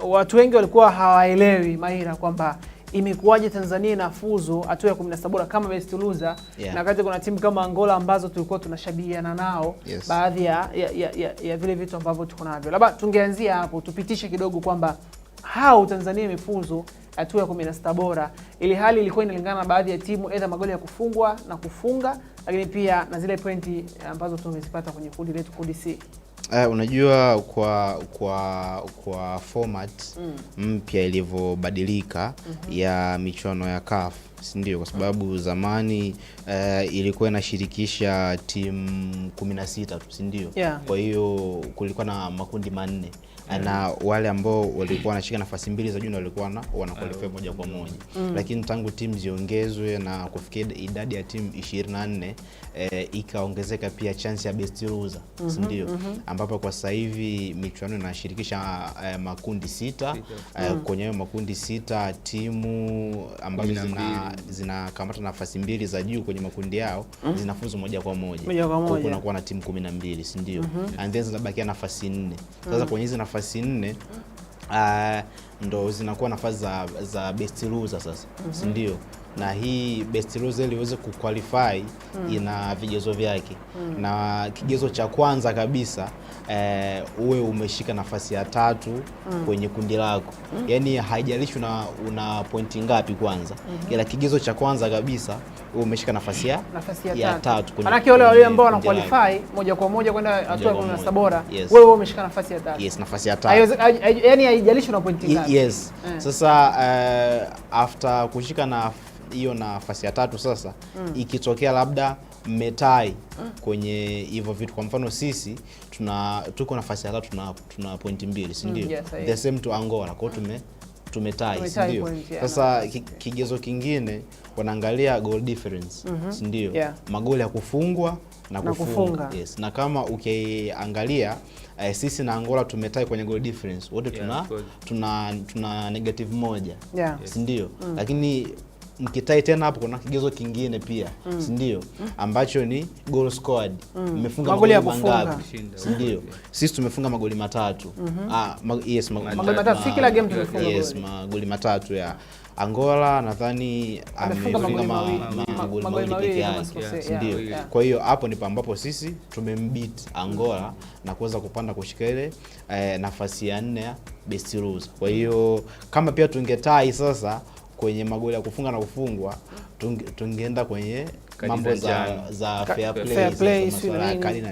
watu wengi walikuwa hawaelewi Maira kwamba imekuwaje Tanzania inafuzu hatua ya 16 bora kama best loser, na kati kuna timu kama Angola ambazo tulikuwa tunashabihiana nao baadhi ya vile vitu ambavyo tuko navyo. Labda tungeanzia hapo, tupitishe kidogo kwamba how Tanzania imefuzu hatua ya 16 bora, ili hali ilikuwa inalingana na baadhi ya timu aidha magoli ya kufungwa na kufunga, lakini pia na zile pointi ambazo tumezipata kwenye kundi letu, kundi C. Unajua kwa format mpya ilivyobadilika ya michuano ya CAF, si ndio? Kwa sababu zamani ilikuwa inashirikisha timu 16 tu, si ndio? Kwa hiyo kulikuwa na makundi manne. Na wale ambao walikuwa wanashika nafasi mbili za juu walikuwa wana qualify moja kwa moja. Lakini tangu timu ziongezwe na kufikia idadi ya timu 24, ikaongezeka pia chance ya best loser, si ndio? Ambapo kwa sasa hivi michuano inashirikisha makundi 6. Kwenye makundi 6 timu ambazo zinakamata nafasi mbili za juu kwenye makundi yao zinafuzu moja kwa moja. Kuna kuwa na timu 12, si ndio? And then zinabakia nafasi 4. Sasa kwenye hizo nafasi 4 ndo zinakuwa nafasi za best loser sasa, si ndio? Na hii best loser ili iweze kuqualify ina vigezo vyake. Na kigezo cha kwanza kabisa uwe umeshika nafasi ya 3 kwenye kundi lako. Yaani haijalishi una pointi ngapi kwanza. Ila kigezo cha kwanza kabisa uwe umeshika nafasi ya 3 kwenye. Maana wale ambao wana qualify moja kwa moja kwenda hatua ya 16 bora, wewe umeshika nafasi ya 3. Yes, nafasi ya 3. Yaani haijalishi una pointi ngapi. Yes. Sasa after kushika na hiyo nafasi ya 3 sasa, ikitokea labda mmetai kwenye hivyo vitu, kwa mfano sisi tuko nafasi ya 3 tuna pointi 2, si ndio? The same to Angola, kwa hiyo tumetai, si ndio? Sasa kigezo kingine wanaangalia goal difference, si ndio? Magoli ya kufungwa na kufunga. Yes. Na kama ukiangalia sisi na Angola tumetai kwenye goal difference, wote tuna negative 1, si ndio? Lakini mkitai tena hapo kuna kigezo kingine pia, si ndio? Ambacho ni goal scored. Mmefunga magoli mangapi, si ndio? Sisi tumefunga magoli 3. Yes, magoli 3. Si kila game tumefunga. Yes, magoli 3 ya Angola nadhani amefunga magoli mawili pekee yake, si ndio? Kwa hiyo hapo ni ambapo sisi tumembeat Angola na kuweza kupanda kushika ile nafasi ya 4 ya best loser. Kwa hiyo kama pia tungetai sasa kwenye magoli ya kufunga na kufungwa, tungeenda kwenye mambo za fair play,